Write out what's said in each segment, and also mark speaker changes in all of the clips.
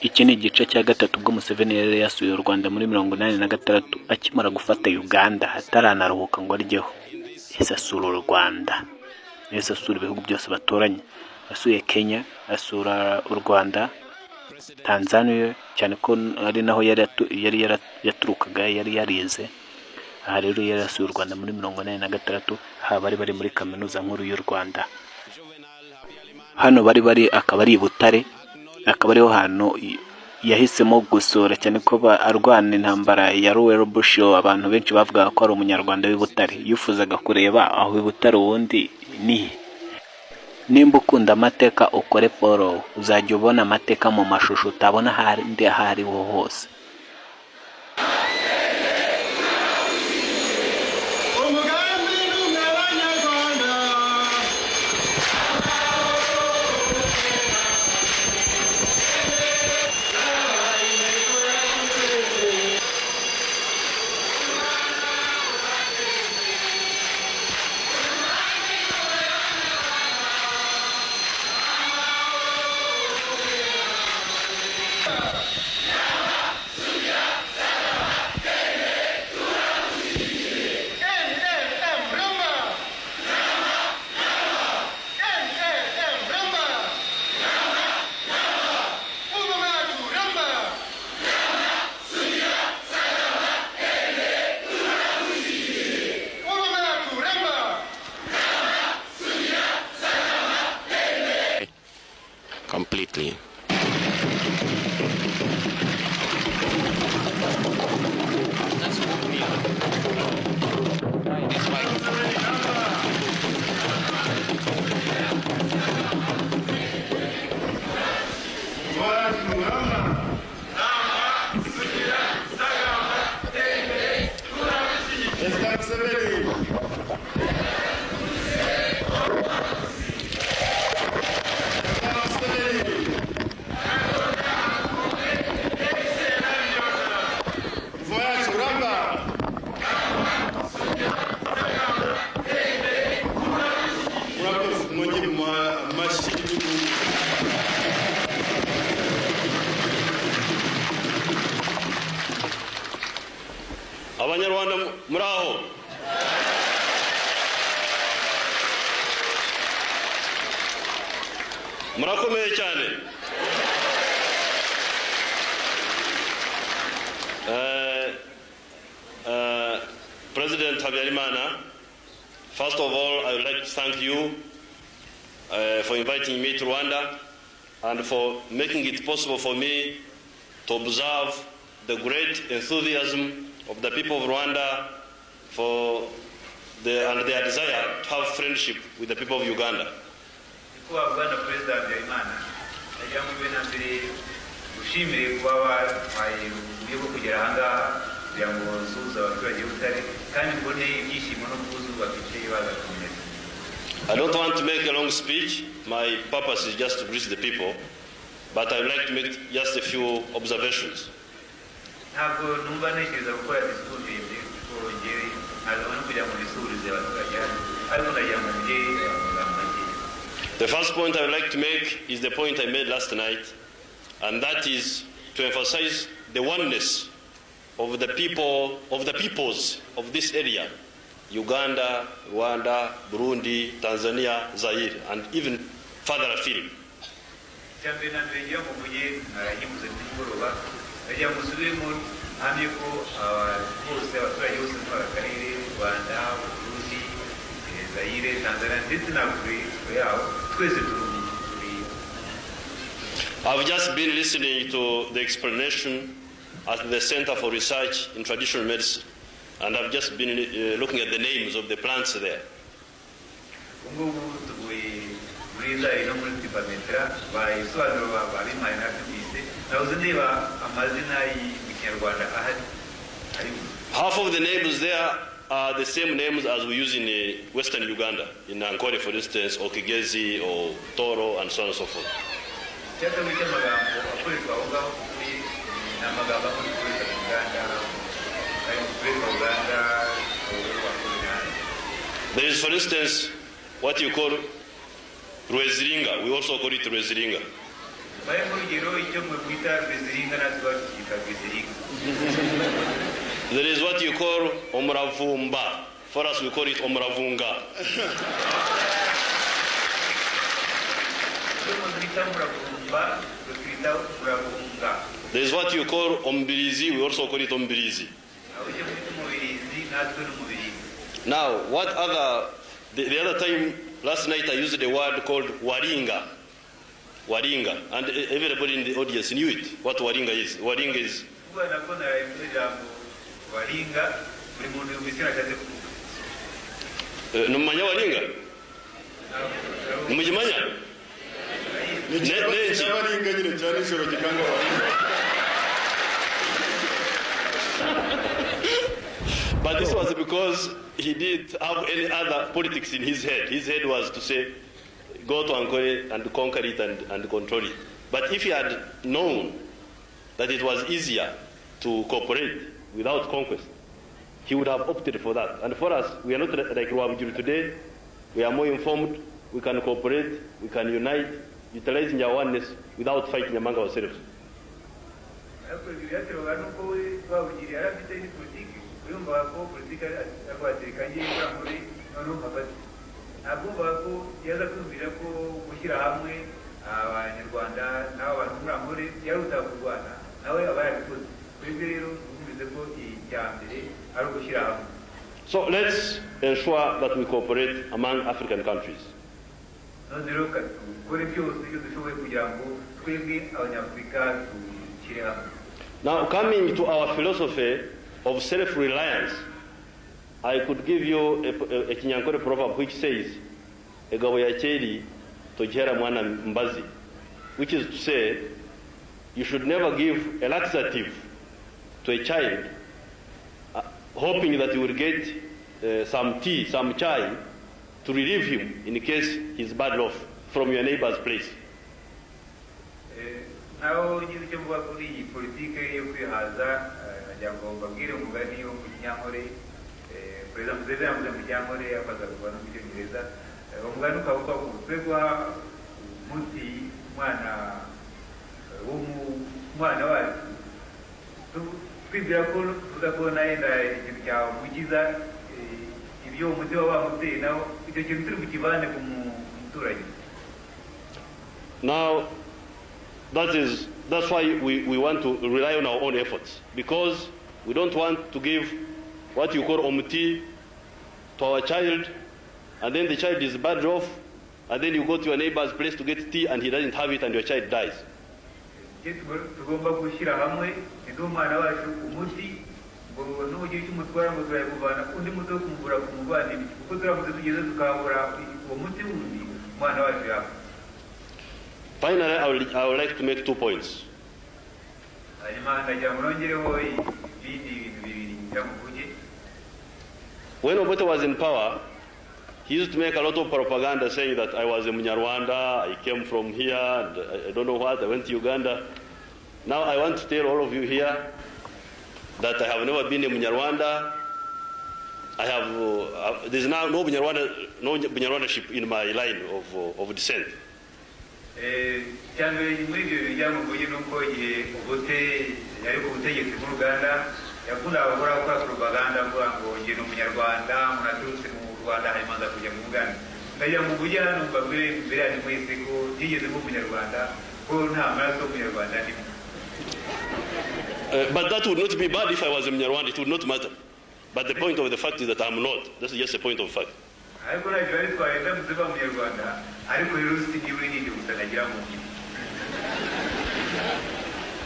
Speaker 1: Iki ni igice cya gatatu ubwo Museven yari yasuye u Rwanda muri 1986 akimara gufata Uganda ataranaruhuka ngo aryeho. Yahise asura u Rwanda, yahise asura ibihugu byose batoranye. Yasuye Kenya, asura u Rwanda, Tanzania, cyane ko ari naho yari yaturukaga, yari yarize. Aha rero yari yasuye u Rwanda muri 1986, aha bari muri kaminuza nkuru y'u Rwanda. Hano bari akaba ari Butare, akaba ariho hantu yahisemo gusura, cyane ko arwana intambara ya Royal Bush. Abantu benshi bavugaga ko ari umunyarwanda w'i Butare, yifuzaga kureba aho i Butare ubundi ni. Nimba ukunda amateka ukore follow, uzajya ubona amateka mu mashusho utabona ahandi aho ariho hose.
Speaker 2: Completely.
Speaker 3: Abanyarwanda muraho. Murakomeye cyane. President Habyarimana, first of all, I would like to thank you for inviting me to Rwanda and for making it possible for me to observe the great enthusiasm of the people of Rwanda and their desire to have friendship with the people of Uganda. I don't want to make a long speech. My purpose is just to greet the people, but I would like to make just a few observations. The first point I would like to make is the point I made last night, and that is to emphasize the oneness of the peoples of this area: Uganda, Rwanda, Burundi, Tanzania, Zaire, and even further afield. I've just been listening to the explanation at the Center for Research in Traditional Medicine, and I've just been looking at the names of the plants there. Half of the names there are the same names as we use in Western Uganda, in Ankole, for instance, or Kigezi, or Toro, and so on and so forth. There is, for instance, what you call Rweziringa. We also call it Rweziringa. There is what you call omravumba. For us, we call it omravunga. There is what you call ombirizi. We also call it ombirizi. Now, what other? The other time, last night, I used the word called waringa. Waringa, and everybody in the audience knew it. What waringa is? Waringa is. Numanya waringa? Numujimanya? But this was because he didn't have any other politics in his head. His head was to say, go to Ankole and conquer it and control it. But if he had known that it was easier to cooperate without conquest, he would have opted for that. And for us, we are not like Rwanda today. We are more informed. We can cooperate. We can unite, utilizing our oneness without fighting among ourselves. So let's ensure that we cooperate among African countries. Now, coming to our philosophy of self-reliance, I could give you a Kinyankore proverb which says, "Egabo ya cheri tojera mwana mbazi," which is to say, you should never give a laxative to a child, hoping that you will get some tea, some chai, to relieve him in case he's bad off from your neighbor's place.
Speaker 2: Now, you can work with the political Haza, Jango, Bagir, Mugani, Yamore, President Museven, Yamore, Pazakwana, Muganu Kauko, Pegua, Muti, Mana, Umu, Mana, to Pibiakul, Pudakona, and Mujiza, if you would say now, it is Mutivana Turai.
Speaker 3: Now, that's why we want to rely on our own efforts, because we don't want to give what you call omuti to our child, and then the child is bad off, and then you go to your neighbor's place to get tea and he doesn't have it and your child dies. Finally, I would like to make 2 points. When Obote was in power, he used to make a lot of propaganda saying that I was a Munyarwanda, I came from here, and I don't know what, I went to Uganda. Now I want to tell all of you here that I have never been a Munyarwanda. There's now no Munyarwandaship in my line of descent. But that would not be bad if I was a Munyarwanda. It would not matter. But the point of the fact is that I'm not. That's just a point of fact.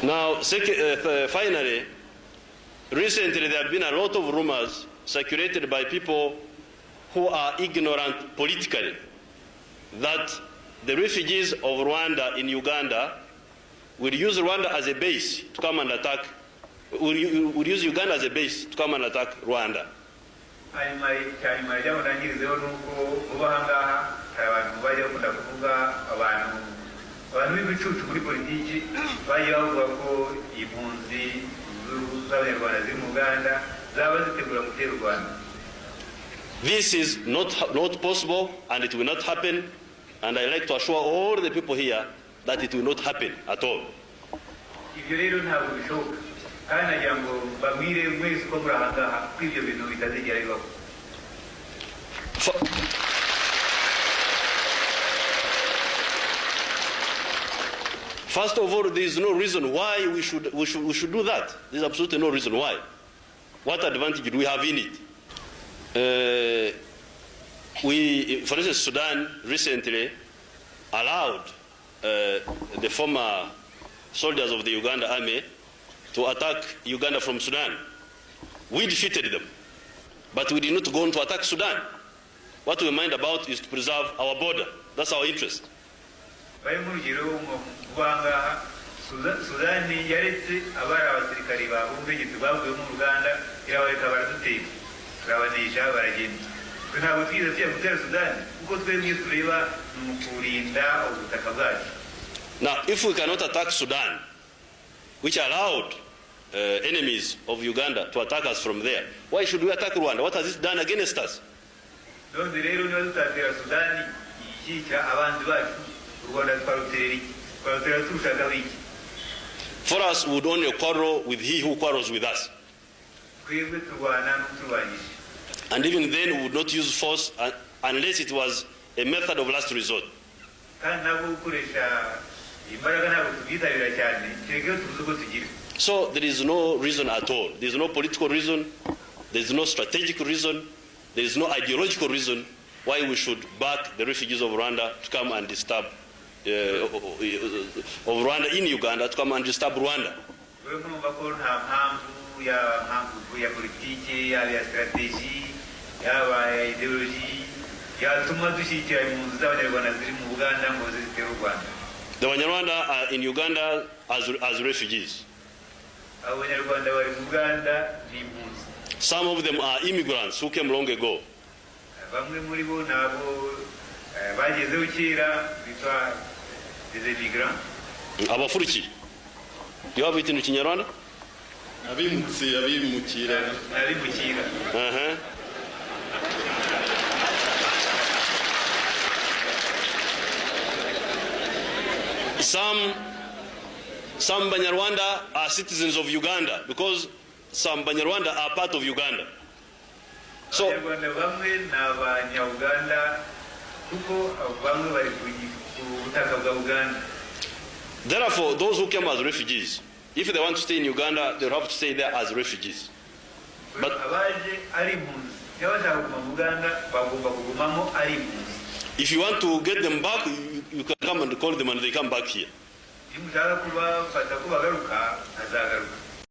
Speaker 3: Now, finally, recently there have been a lot of rumors circulated by people who are ignorant politically that the refugees of Rwanda in Uganda will use Rwanda as a base to come and attack, will use Uganda as a base to come and attack Rwanda. This is not possible, and it will not happen, and I like to assure all the people here that it will not happen at all.
Speaker 2: Ibyo rero ntabwo bishoboka kandi nagira ngo bamwire mwese ko muri aha ngaha ko ibyo bintu bitazigera bibaho.
Speaker 3: First of all, there is no reason why we should do that. There is absolutely no reason why. What advantage do we have in it? For instance, Sudan recently allowed the former soldiers of the Uganda army to attack Uganda from Sudan. We defeated them, but we did not go on to attack Sudan. What we mind about is to preserve our border. That's our interest.
Speaker 2: Sudani yaretse abari abasirikari babumvegetse bavuye mu Uganda irabareka baraduteka turabanisha baragenda ntabwo twize tujya gutera Sudani kuko twebwe tureba mu kurinda ubutaka bwacu.
Speaker 3: Now, if we cannot attack Sudan, which allowed enemies of Uganda to attack us from there, why should we attack Rwanda? What has it done against us?
Speaker 2: None rero niba tutatera Sudani ishyikira abanzi bacu Rwanda twarutera iki twarutera turushaka biki.
Speaker 3: For us, we would only quarrel with he who quarrels with us. And even then, we would not use force unless it was a method of last resort. So there is no reason at all. There is no political reason. There is no strategic reason. There is no ideological reason why we should back the refugees of Rwanda to come and disturb of Rwanda in Uganda to come and disturb Rwanda. The Banyarwanda are in Uganda as refugees. Some of them are immigrants who came long ago. Abafuriki. You have it in Kinyarwanda?
Speaker 2: Abimukira.
Speaker 3: Some Banyarwanda are citizens of Uganda because some Banyarwanda are part of Uganda. So therefore, those who came as refugees, if they want to stay in Uganda, they'll have to stay there as refugees. But if you want to get them back, you can come and call them and they come back here.